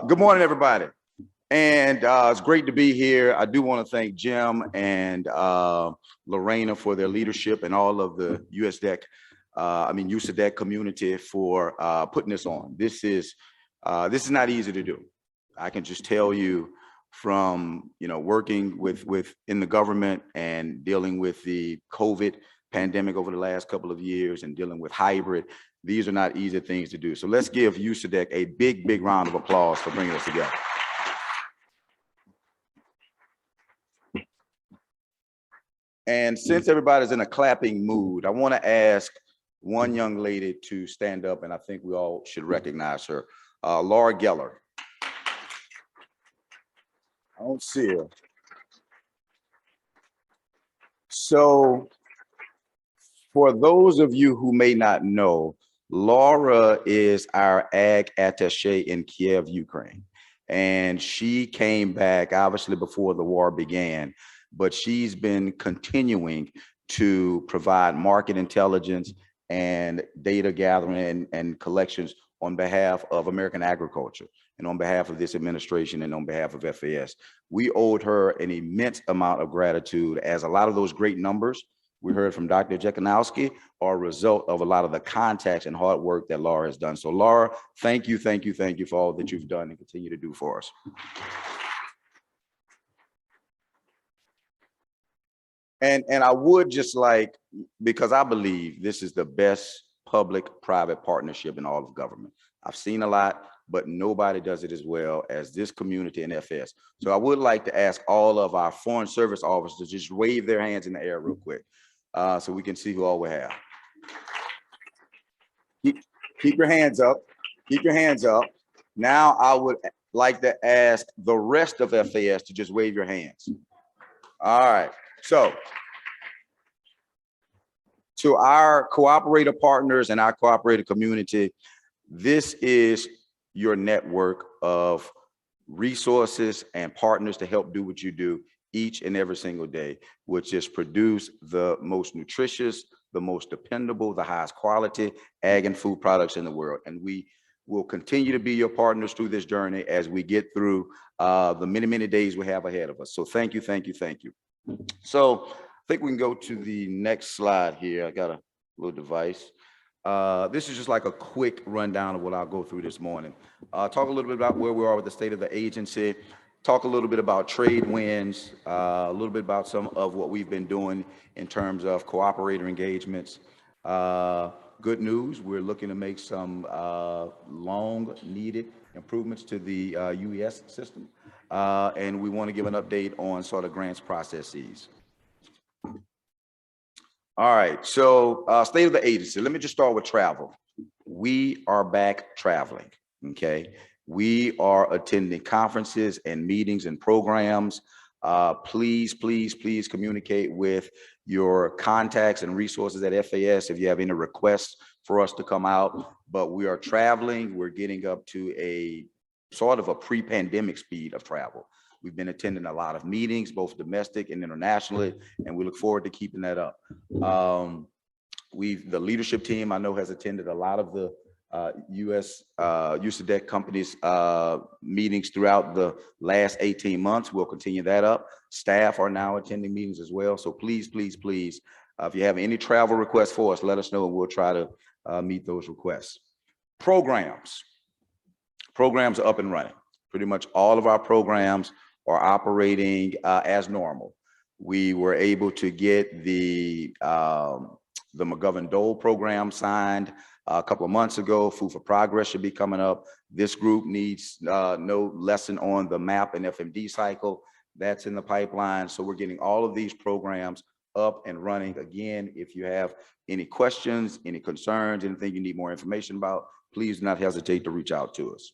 Good morning, everybody. And it's great to be here. I do want to thank Jim and Lorena for their leadership and all of the USAEDC community for putting this on. This is not easy to do. I can just tell you from working in the government and dealing with the COVID pandemic over the last couple of years and dealing with hybrid. These are not easy things to do. So let's give USAEDC a big round of applause for bringing us together. And since everybody's in a clapping mood, I want to ask one young lady to stand up, and I think we all should recognize her. Laura Geller. I don't see her. So for those of you who may not know, Laura is our Ag Attaché in Kiev, Ukraine. And she came back obviously before the war began, but she's been continuing to provide market intelligence and data gathering and collections on behalf of American agriculture and on behalf of this administration and on behalf of FAS. We owed her an immense amount of gratitude, as a lot of those great numbers we heard from Dr. Jekanowski are a result of a lot of the contacts and hard work that Laura has done. So Laura, thank you for all that you've done and continue to do for us. And I would just like, because I believe this is the best public-private partnership in all of government. I've seen a lot, but nobody does it as well as this community in FS. So I would like to ask all of our foreign service officers to just wave their hands in the air real quick so we can see who all we have. Keep your hands up. Keep your hands up. Now I would like to ask the rest of FAS to just wave your hands. All right. So to our cooperator partners and our cooperator community, this is your network of resources and partners to help do what you do each and every single day, which is produce the most nutritious, the most dependable, the highest quality ag and food products in the world. And we will continue to be your partners through this journey as we get through the many days we have ahead of us. So thank you. So I think we can go to the next slide here. I got a little device. This is just like a quick rundown of what I'll go through this morning. Talk a little bit about where we are with the state of the agency, talk a little bit about trade wins, a little bit about some of what we've been doing in terms of cooperator engagements. Good news, we're looking to make some long needed improvements to the UES system. And we want to give an update on sort of grants processes. All right, so state of the agency. Let me just start with travel. We are back traveling, okay? We are attending conferences and meetings and programs. Please communicate with your contacts and resources at FAS if you have any requests for us to come out. But we are traveling. We're getting up to a sort of a pre-pandemic speed of travel. We've been attending a lot of meetings, both domestic and internationally, and we look forward to keeping that up. The leadership team I know has attended a lot of the USAEDC companies meetings throughout the last 18 months. We'll continue that up. Staff are now attending meetings as well. So please, if you have any travel requests for us, let us know and we'll try to meet those requests. Programs are up and running. Pretty much all of our programs are operating as normal. We were able to get the McGovern-Dole program signed a couple of months ago. Food for Progress should be coming up. This group needs no lesson on the MAP and FMD cycle. That's in the pipeline. So we're getting all of these programs up and running. Again, if you have any questions, any concerns, anything you need more information about, please do not hesitate to reach out to us.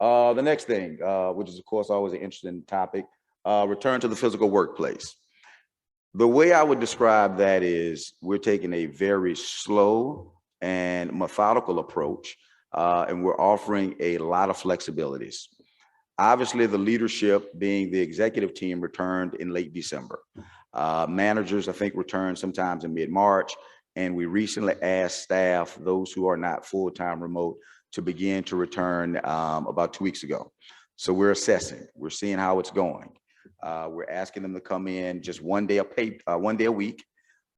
The next thing, which is of course always an interesting topic, return to the physical workplace. The way I would describe that is we're taking a very slow and methodical approach, and we're offering a lot of flexibilities. Obviously, the leadership, being the executive team, returned in late December. Managers, I think, returned sometimes in mid-March, and we recently asked staff, those who are not full-time remote, to begin to return about 2 weeks ago. So we're assessing, we're seeing how it's going. We're asking them to come in just one day a week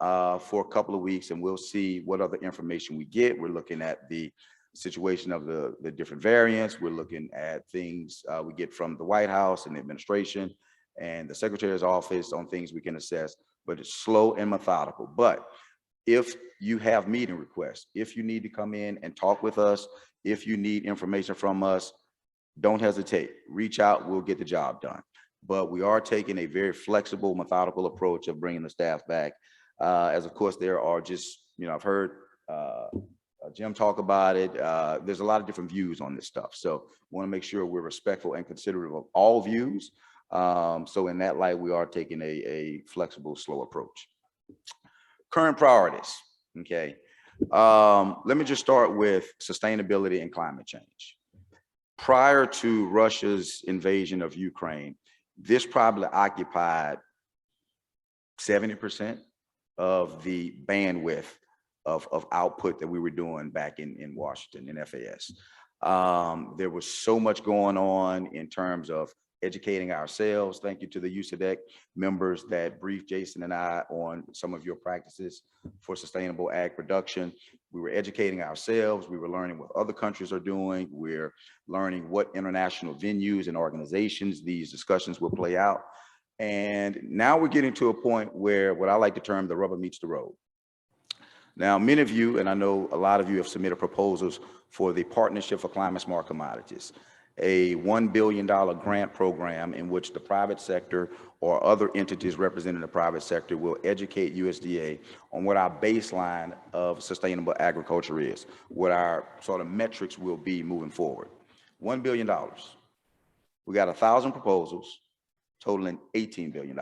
for a couple of weeks, and we'll see what other information we get. We're looking at the situation of the different variants. We're looking at things we get from the White House and the administration and the Secretary's office on things we can assess, but it's slow and methodical. But if you have meeting requests, if you need to come in and talk with us, if you need information from us, don't hesitate, reach out, we'll get the job done. But we are taking a very flexible, methodical approach of bringing the staff back. As of course, there are just, I've heard Jim talk about it. There's a lot of different views on this stuff. So want to make sure we're respectful and considerate of all views. So in that light, we are taking a flexible, slow approach. Current priorities, okay. Let me just start with sustainability and climate change. Prior to Russia's invasion of Ukraine, this probably occupied 70% of the bandwidth of output that we were doing back in Washington, in FAS. There was so much going on in terms of educating ourselves. Thank you to the USAEDC members that briefed Jason and I on some of your practices for sustainable ag production. We were educating ourselves. We were learning what other countries are doing. We're learning what international venues and organizations these discussions will play out. And now we're getting to a point where what I like to term the rubber meets the road. Now, many of you, and I know a lot of you have submitted proposals for the Partnership for Climate Smart Commodities, a $1 billion grant program in which the private sector or other entities representing the private sector will educate USDA on what our baseline of sustainable agriculture is, what our sort of metrics will be moving forward. $1 billion. We got 1,000 proposals totaling $18 billion,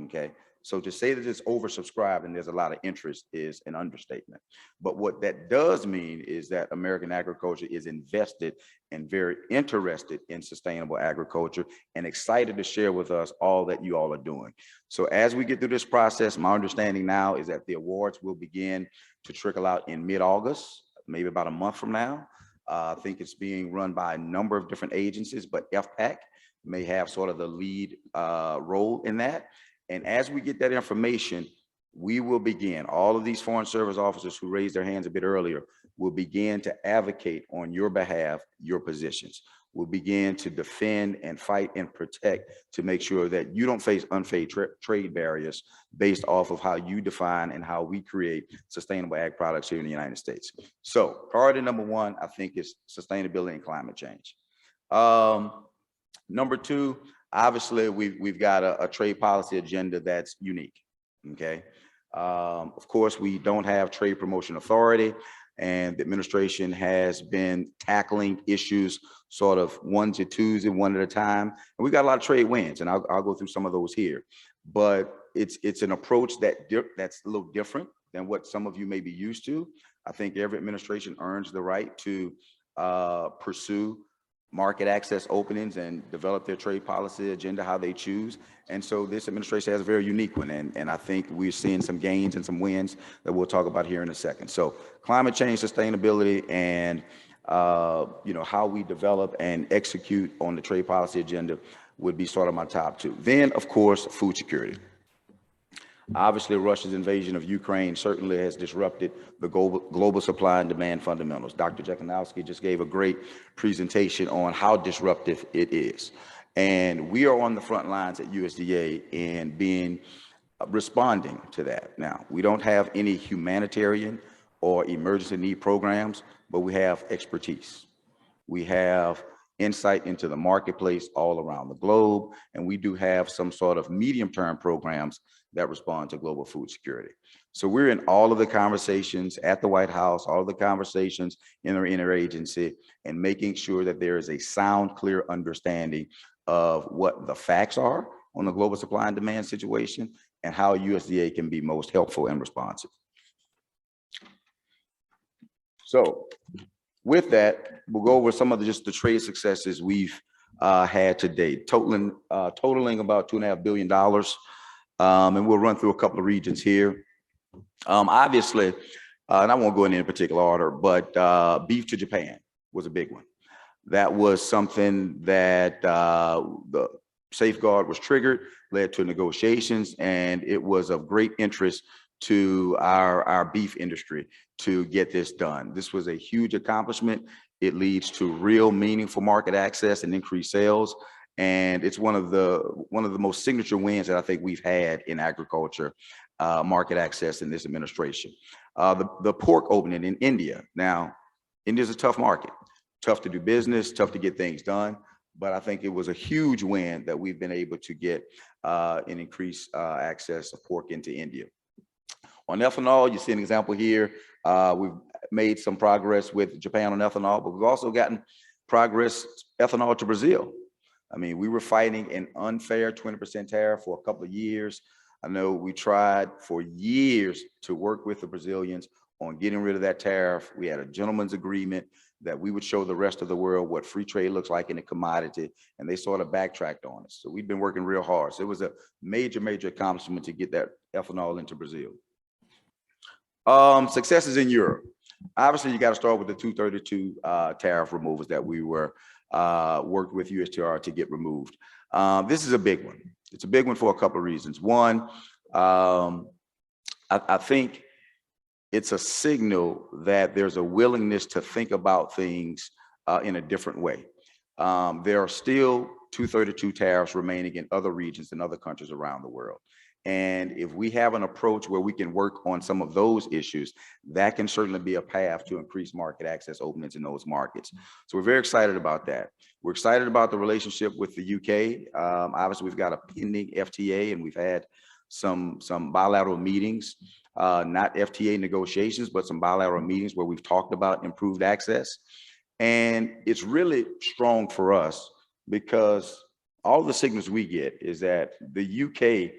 okay? So to say that it's oversubscribed and there's a lot of interest is an understatement. But what that does mean is that American agriculture is invested and very interested in sustainable agriculture and excited to share with us all that you all are doing. So as we get through this process, my understanding now is that the awards will begin to trickle out in mid-August, maybe about a month from now. I think it's being run by a number of different agencies, but FPAC may have sort of the lead role in that. And as we get that information, we will begin, all of these foreign service officers who raised their hands a bit earlier will begin to advocate on your behalf, your positions. We'll begin to defend and fight and protect to make sure that you don't face unfair trade barriers based off of how you define and how we create sustainable ag products here in the United States. So priority number one, I think, is sustainability and climate change. Number two, obviously, we've got a trade policy agenda that's unique, okay? Of course, we don't have trade promotion authority, and the administration has been tackling issues sort of ones and twos and one at a time. And we've got a lot of trade wins, and I'll go through some of those here. But it's an approach that's a little different than what some of you may be used to. I think every administration earns the right to pursue market access openings and develop their trade policy agenda how they choose. And so this administration has a very unique one. And I think we're seeing some gains and some wins that we'll talk about here in a second. So climate change, sustainability, and how we develop and execute on the trade policy agenda would be sort of my top two. Then, of course, food security. Obviously, Russia's invasion of Ukraine certainly has disrupted the global supply and demand fundamentals. Dr. Jekanowski just gave a great presentation on how disruptive it is. And we are on the front lines at USDA in responding to that. Now, we don't have any humanitarian or emergency need programs, but we have expertise. We have insight into the marketplace all around the globe, and we do have some sort of medium-term programs that respond to global food security. So we're in all of the conversations at the White House, all of the conversations in our interagency, and making sure that there is a sound, clear understanding of what the facts are on the global supply and demand situation and how USDA can be most helpful and responsive. So with that, we'll go over some of the trade successes we've had to date, totaling about $2.5 billion. And we'll run through a couple of regions here. Obviously, and I won't go in any particular order, but beef to Japan was a big one. That was something that the safeguard was triggered, led to negotiations, and it was of great interest to our beef industry to get this done. This was a huge accomplishment. It leads to real meaningful market access and increased sales. And it's one of the most signature wins that I think we've had in agriculture, market access in this administration. The pork opening in India. Now, India's a tough market, tough to do business, tough to get things done. But I think it was a huge win that we've been able to get an increased access of pork into India. On ethanol, you see an example here. We've made some progress with Japan on ethanol, but we've also gotten progress ethanol to Brazil. I mean, we were fighting an unfair 20% tariff for a couple of years. I know we tried for years to work with the Brazilians on getting rid of that tariff. We had a gentleman's agreement that we would show the rest of the world what free trade looks like in a commodity, and they sort of backtracked on us. So we've been working real hard. So it was a major, major accomplishment to get that ethanol into Brazil. Successes in Europe. Obviously, you got to start with the 232 tariff removals that we were worked with USTR to get removed. This is a big one. It's a big one for a couple of reasons. One, I think it's a signal that there's a willingness to think about things in a different way. There are still 232 tariffs remaining in other regions and other countries around the world. And if we have an approach where we can work on some of those issues, that can certainly be a path to increase market access openings in those markets. So we're very excited about that. We're excited about the relationship with the UK. Obviously, we've got a pending FTA, and we've had some bilateral meetings, not FTA negotiations, but some bilateral meetings where we've talked about improved access. And it's really strong for us because all the signals we get is that the UK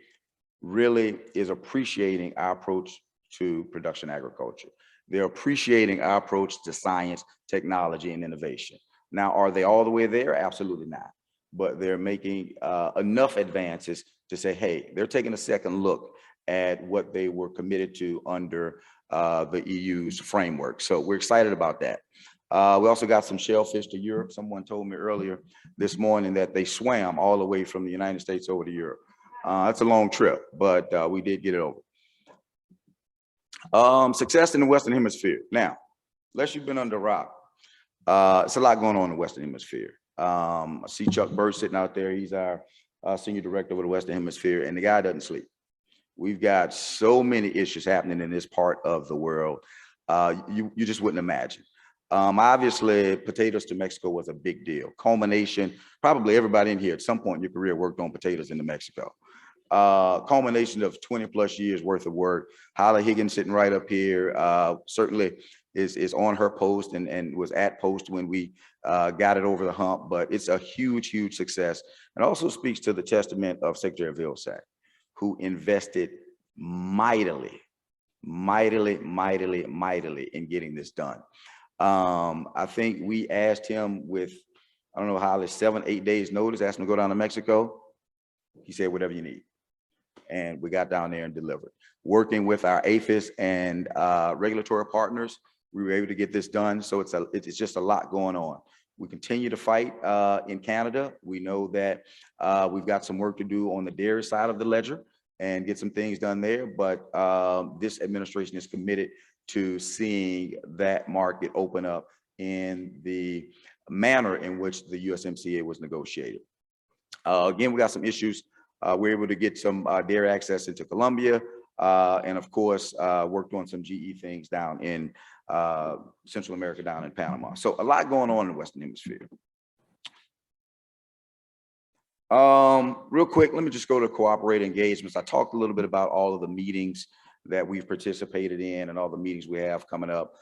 really is appreciating our approach to production agriculture. They're appreciating our approach to science, technology, and innovation. Now, are they all the way there? Absolutely not. But they're making enough advances to say, hey, they're taking a second look at what they were committed to under the EU's framework. So we're excited about that. We also got some shellfish to Europe. Someone told me earlier this morning that they swam all the way from the United States over to Europe. That's a long trip, but we did get it over. Success in the Western Hemisphere. Now, unless you've been under a rock, it's a lot going on in the Western Hemisphere. I see Chuck Bird sitting out there. He's our senior director of the Western Hemisphere, and the guy doesn't sleep. We've got so many issues happening in this part of the world. You just wouldn't imagine. Obviously, potatoes to Mexico was a big deal. Culmination, probably everybody in here at some point in your career worked on potatoes into Mexico. Culmination of 20 plus years worth of work. Holly Higgins sitting right up here, certainly is on her post and was at post when we got it over the hump, but it's a huge, huge success. And also speaks to the testament of Secretary Vilsack, who invested mightily in getting this done. I think we asked him with, I don't know how, 7-8 days notice, asked him to go down to Mexico. He said, whatever you need. And we got down there and delivered. Working with our APHIS and regulatory partners, we were able to get this done. So it's just a lot going on. We continue to fight in Canada. We know that we've got some work to do on the dairy side of the ledger and get some things done there. But this administration is committed to seeing that market open up in the manner in which the USMCA was negotiated. Again, we got some issues. We're able to get some dairy access into Colombia, and of course, worked on some GE things down in Central America, down in Panama. So a lot going on in the Western Hemisphere. Real quick, let me just go to cooperative engagements. I talked a little bit about all of the meetings that we've participated in and all the meetings we have coming up.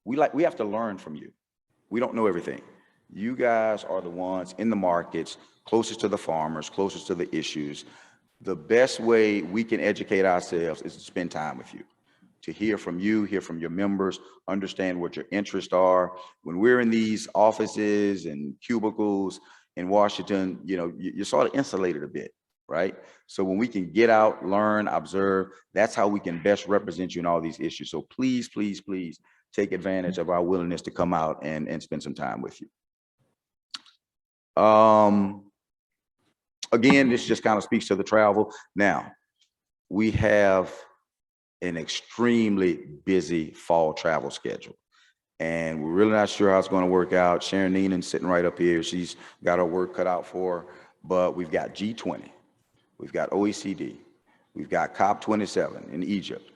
We have to learn from you. We don't know everything. You guys are the ones in the markets, closest to the farmers, closest to the issues. The best way we can educate ourselves is to spend time with you, to hear from you, hear from your members, understand what your interests are. When we're in these offices and cubicles in Washington, you know, you're sort of insulated a bit, right? So when we can get out, learn, observe, that's how we can best represent you in all these issues. So please, please, please take advantage of our willingness to come out and spend some time with you. Again, this just kind of speaks to the travel. Now, we have an extremely busy fall travel schedule, and we're really not sure how it's going to work out. Sharon Neenan's sitting right up here. She's got her work cut out for her, but we've got G20, we've got OECD, we've got COP27 in Egypt,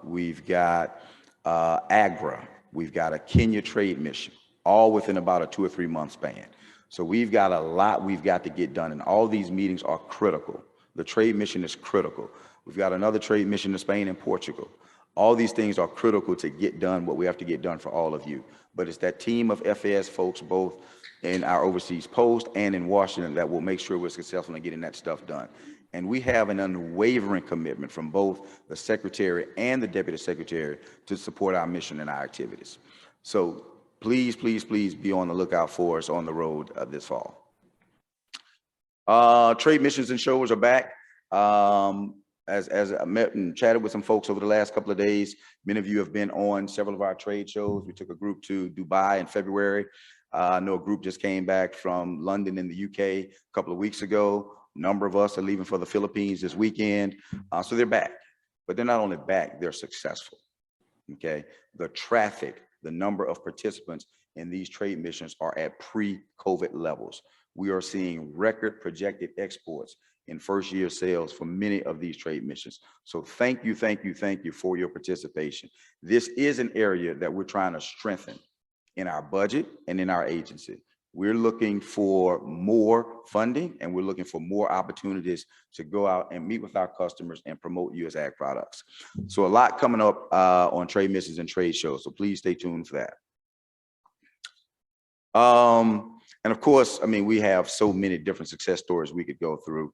we've got AGRA, we've got a Kenya trade mission, all within about a 2 or 3 month span. So we've got a lot we've got to get done, and all these meetings are critical. The trade mission is critical. We've got another trade mission to Spain and Portugal. All these things are critical to get done what we have to get done for all of you. But it's that team of FAS folks, both in our overseas post and in Washington, that will make sure we're successful in getting that stuff done. And we have an unwavering commitment from both the Secretary and the Deputy Secretary to support our mission and our activities. So please, please, please be on the lookout for us on the road this fall. Trade missions and shows are back. As I met and chatted with some folks over the last couple of days, many of you have been on several of our trade shows. We took a group to Dubai in February. I know a group just came back from London in the UK a couple of weeks ago. A number of us are leaving for the Philippines this weekend. So they're back, but they're not only back, they're successful. Okay, the traffic, the number of participants in these trade missions are at pre-COVID levels. We are seeing record projected exports in first year sales for many of these trade missions. So thank you, thank you, thank you for your participation. This is an area that we're trying to strengthen in our budget and in our agency. We're looking for more funding, and we're looking for more opportunities to go out and meet with our customers and promote U.S. ag products. So a lot coming up on trade missions and trade shows. So please stay tuned for that. And of course, I mean, we have so many different success stories we could go through.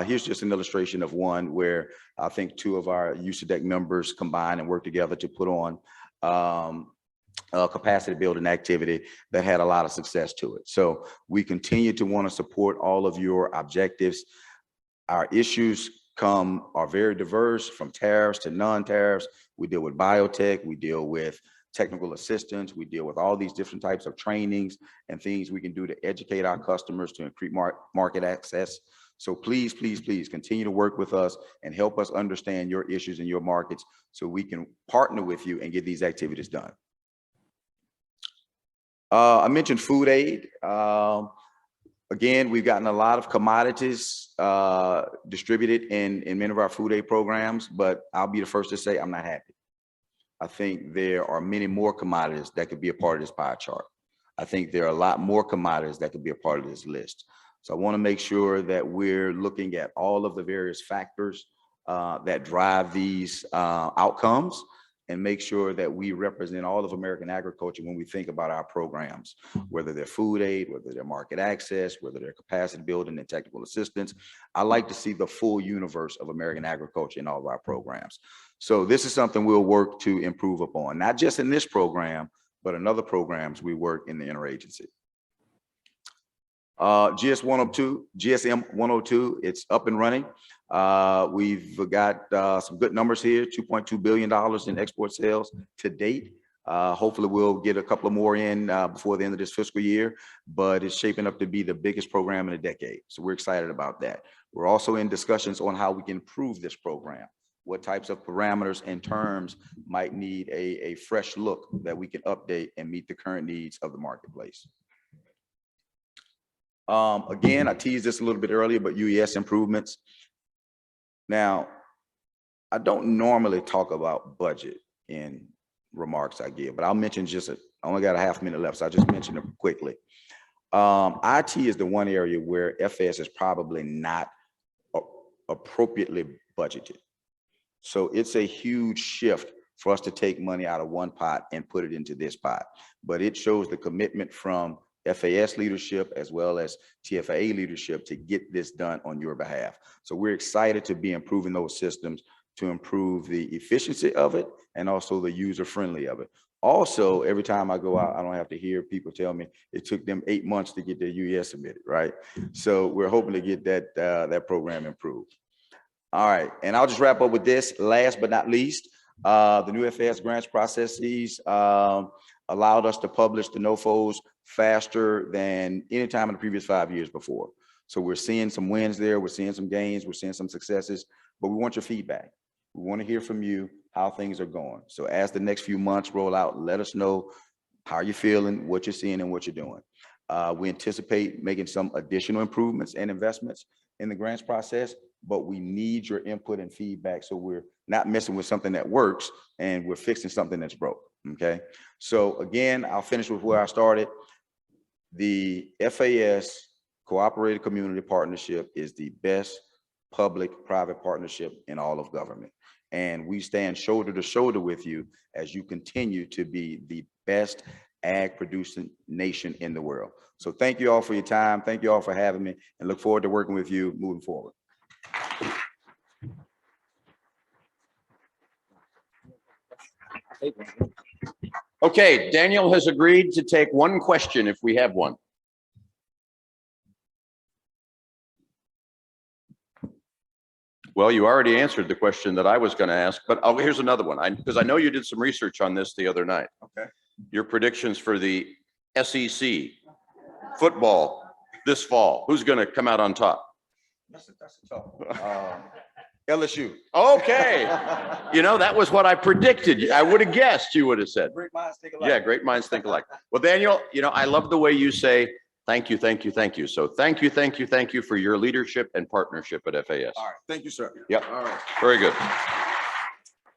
Here's just an illustration of one where I think 2 of our USAEDC members combined and worked together to put on a capacity building activity that had a lot of success to it. So we continue to want to support all of your objectives. Our issues are very diverse, from tariffs to non-tariffs. We deal with biotech, we deal with technical assistance, we deal with all these different types of trainings and things we can do to educate our customers to increase market access. So please, please, please continue to work with us and help us understand your issues in your markets so we can partner with you and get these activities done. I mentioned food aid. Again, we've gotten a lot of commodities distributed in many of our food aid programs, but I'll be the first to say I'm not happy. I think there are many more commodities that could be a part of this pie chart. I think there are a lot more commodities that could be a part of this list. So I want to make sure that we're looking at all of the various factors that drive these outcomes, and make sure that we represent all of American agriculture when we think about our programs, whether they're food aid, whether they're market access, whether they're capacity building and technical assistance. I like to see the full universe of American agriculture in all of our programs. So this is something we'll work to improve upon, not just in this program, but in other programs we work in the interagency. GSM 102, it's up and running. We've got some good numbers here, $2.2 billion in export sales to date. Hopefully we'll get a couple of more in before the end of this fiscal year, but it's shaping up to be the biggest program in a decade. So we're excited about that. We're also in discussions on how we can improve this program. What types of parameters and terms might need a fresh look that we can update and meet the current needs of the marketplace. Again, I teased this a little bit earlier, but UES improvements. Now, I don't normally talk about budget in remarks I give, but I'll mention I only got a half minute left, so I'll just mention it quickly. IT is the one area where FAS is probably not appropriately budgeted. So it's a huge shift for us to take money out of one pot and put it into this pot, but it shows the commitment from FAS leadership as well as TFAA leadership to get this done on your behalf. So we're excited to be improving those systems to improve the efficiency of it and also the user friendly of it. Also, every time I go out, I don't have to hear people tell me it took them 8 months to get their UES submitted, right? So we're hoping to get that that program improved. All right, and I'll just wrap up with this. Last but not least, the new FAS grants processes allowed us to publish the NOFOs faster than any time in the previous 5 years before. So we're seeing some wins there, we're seeing some gains, we're seeing some successes, but we want your feedback. We want to hear from you how things are going. So as the next few months roll out, let us know how you're feeling, what you're seeing, and what you're doing. We anticipate making some additional improvements and investments in the grants process, but we need your input and feedback so we're not messing with something that works and we're fixing something that's broke, okay? So again, I'll finish with where I started. The FAS Cooperative Community Partnership is the best public-private partnership in all of government. And we stand shoulder to shoulder with you as you continue to be the best ag producing nation in the world. So thank you all for your time. Thank you all for having me, and look forward to working with you moving forward. Okay, Daniel has agreed to take one question if we have one. Well, you already answered the question that I was going to ask, but here's another one. Because I know you did some research on this the other night. Okay. Your predictions for the SEC football this fall. Who's going to come out on top? That's a tough one. LSU. Okay. You know, that was what I predicted. I would have guessed you would have said. Great minds think alike. Yeah, great minds think alike. Well, Daniel, you know, I love the way you say, thank you, thank you, thank you. So thank you, thank you, thank you for your leadership and partnership at FAS. All right. Thank you, sir. Yep. All right. Very good.